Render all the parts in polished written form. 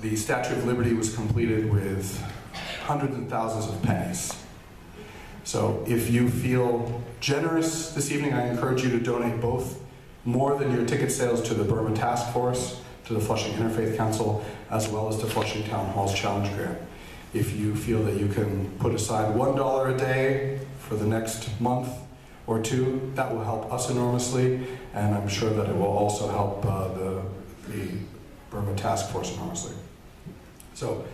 the Statue of Liberty was completed with hundreds and thousands of pennies. So if you feel generous this evening, I encourage you to donate both more than your ticket sales to the Burma Task Force, to the Flushing Interfaith Council, as well as to Flushing Town Hall's Challenge Grant. If you feel that you can put aside $1 a day for the next month or two, that will help us enormously, and I'm sure that it will also help the Burma Task Force enormously. So,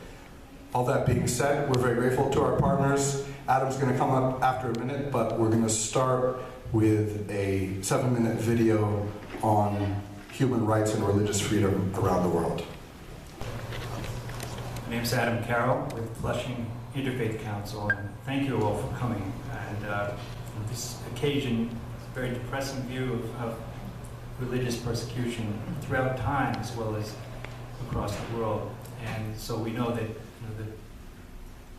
all that being said, we're very grateful to our partners. Adam's going to come up after a minute, but we're going to start with a 7-minute video on human rights and religious freedom around the world. My name's Adem Carroll with Flushing Interfaith Council, and thank you all for coming. And on this occasion, it's a very depressing view of religious persecution throughout time as well as across the world. And so we know that the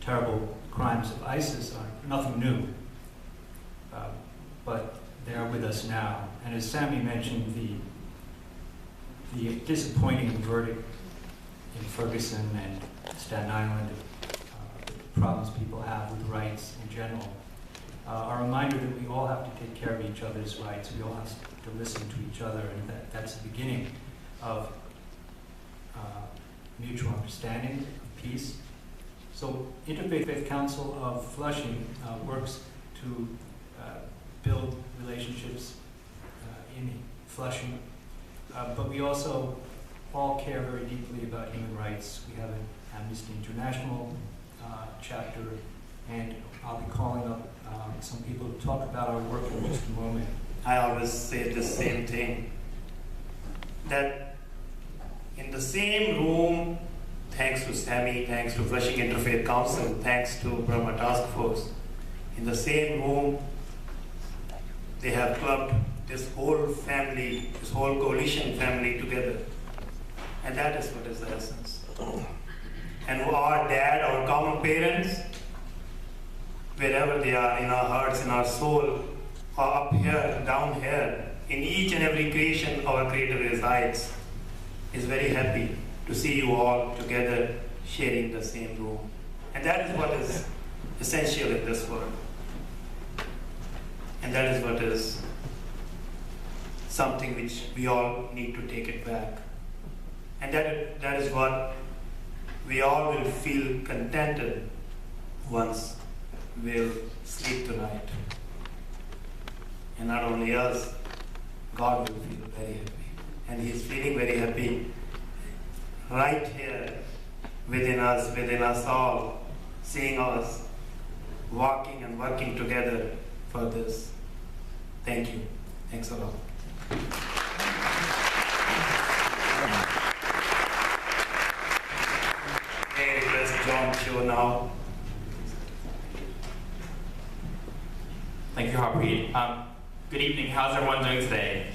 terrible crimes of ISIS are nothing new, but they are with us now. And as Sami mentioned, the disappointing verdict in Ferguson and Staten Island, the problems people have with rights in general, are a reminder that we all have to take care of each other's rights. We all have to listen to each other, and that's the beginning of mutual understanding, of peace. So Interfaith Council of Flushing works to build relationships in Flushing, but we also all care very deeply about human rights. We have an Amnesty International chapter, and I'll be calling up some people to talk about our work in just a moment. I always say the same thing, that in the same room, thanks to Sami, thanks to Flushing Interfaith Council, thanks to Burma Task Force, in the same room, they have clubbed this whole family, this whole coalition family together. And that is what is the essence. And our dad, our common parents, wherever they are, in our hearts, in our soul, or up here, down here, in each and every creation our Creator resides, is very happy to see you all together sharing the same room. And that is what is essential in this world. And that is what is something which we all need to take it back. And that is what we all will feel contented once we'll sleep tonight. And not only us, God will feel very happy. And He's feeling very happy right here within us all, seeing us walking and working together for this. Thank you. Thanks a lot. May I request Choe now. Thank you, Harpreet. Good evening. How's everyone doing today?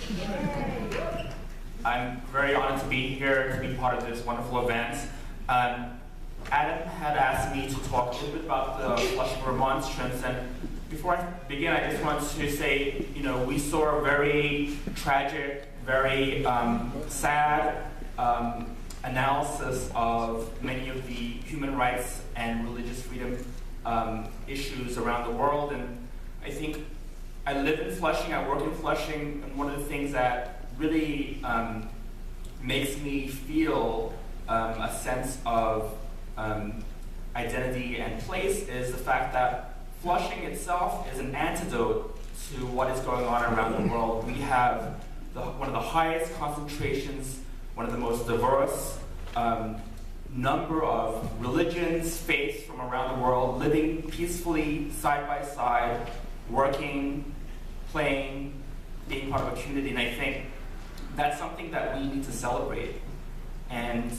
I'm very honored to be here, to be part of this wonderful event. Adem had asked me to talk a little bit about the Flushing Remonstrance, and before I begin, I just want to say, we saw a very tragic, very sad analysis of many of the human rights and religious freedom issues around the world, and I think I live in Flushing, I work in Flushing, and one of the things that really makes me feel a sense of identity and place is the fact that Flushing itself is an antidote to what is going on around the world. We have one of the highest concentrations, one of the most diverse number of religions, faiths from around the world, living peacefully side by side, working, playing, being part of a community, and I think that's something that we need to celebrate. And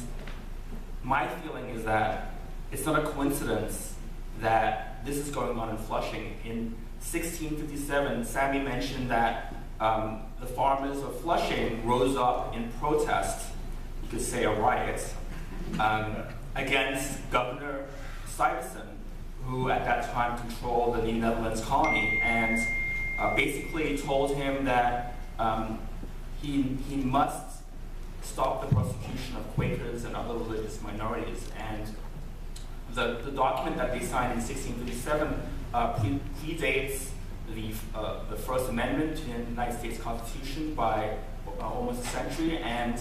my feeling is that it's not a coincidence that this is going on in Flushing. In 1657, Sami mentioned that the farmers of Flushing rose up in protest, you could say a riot, against Governor Stuyvesant, who at that time controlled the New Netherlands colony, and basically told him that he must stop the persecution of Quakers and other religious minorities. And the document that they signed in 1637 predates the First Amendment to the United States Constitution by almost a century, and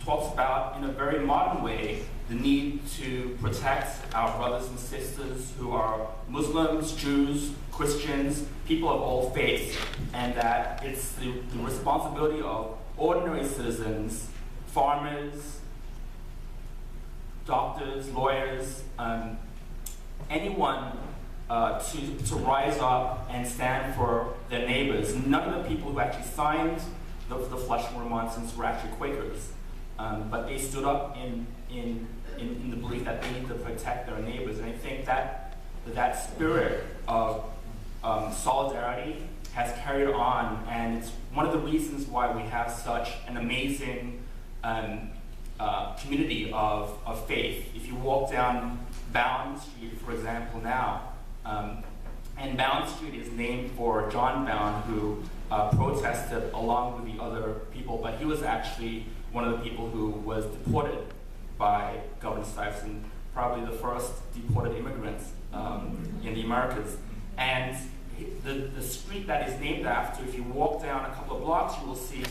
talks about, in a very modern way, the need to protect our brothers and sisters who are Muslims, Jews, Christians, people of all faiths, and that it's the responsibility of ordinary citizens, farmers, doctors, lawyers, anyone to rise up and stand for their neighbors. None of the people who actually signed the Flushing Remonstrance were actually Quakers, but they stood up in the belief that they need to protect their neighbors. And I think that spirit of solidarity has carried on, and it's one of the reasons why we have such an amazing community of faith. If you walk down Bound Street, for example, now, and Bound Street is named for John Bound, who protested along with the other people, but he was actually one of the people who was deported by Governor Stuyvesant, probably the first deported immigrants in the Americas. And the street that is named after, if you walk down a couple of blocks, you will see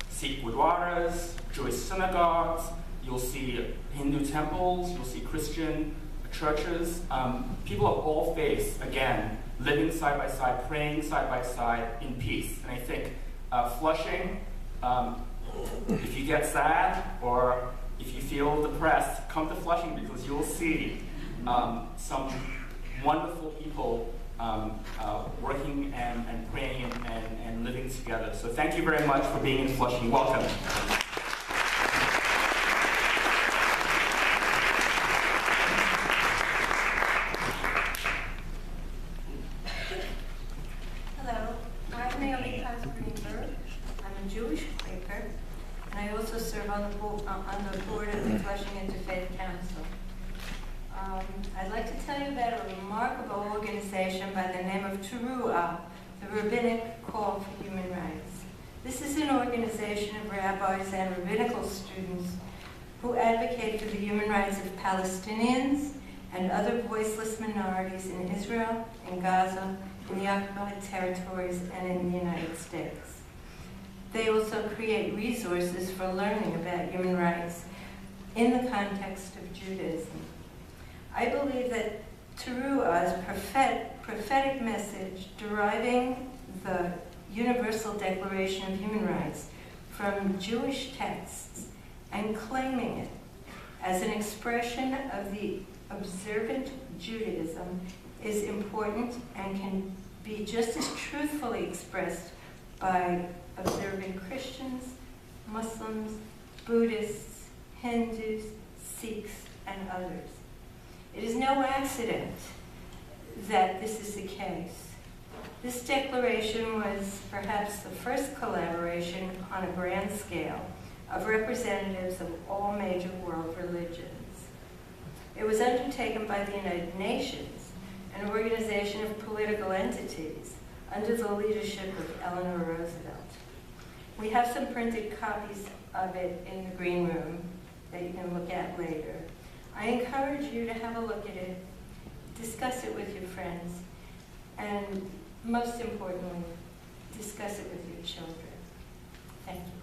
Sikh gurdwaras, Jewish synagogues, you'll see Hindu temples, you'll see Christian churches, people of all faiths, again, living side by side, praying side by side in peace. And I think Flushing, if you get sad or if you feel depressed, come to Flushing, because you'll see some wonderful people working and praying and living together. So thank you very much for being in Flushing. Welcome. Hello, I'm Naomi Greenberg. I'm a Jewish Quaker, and I also serve on the board of the Flushing Interfaith Council. I'd like to tell you about a remarkable organization by the name of Teruah, the Rabbinic Call for Human Rights. This is an organization of rabbis and rabbinical students who advocate for the human rights of Palestinians and other voiceless minorities in Israel, in Gaza, in the occupied territories, and in the United States. They also create resources for learning about human rights in the context of Judaism. I believe that Teruah's prophetic message, deriving the Universal Declaration of Human Rights from Jewish texts and claiming it as an expression of the observant Judaism, is important and can be just as truthfully expressed by observant Christians, Muslims, Buddhists, Hindus, Sikhs, and others. It is no accident that this is the case. This declaration was perhaps the first collaboration on a grand scale of representatives of all major world religions. It was undertaken by the United Nations, an organization of political entities under the leadership of Eleanor Roosevelt. We have some printed copies of it in the green room that you can look at later. I encourage you to have a look at it, discuss it with your friends, and most importantly, discuss it with your children. Thank you.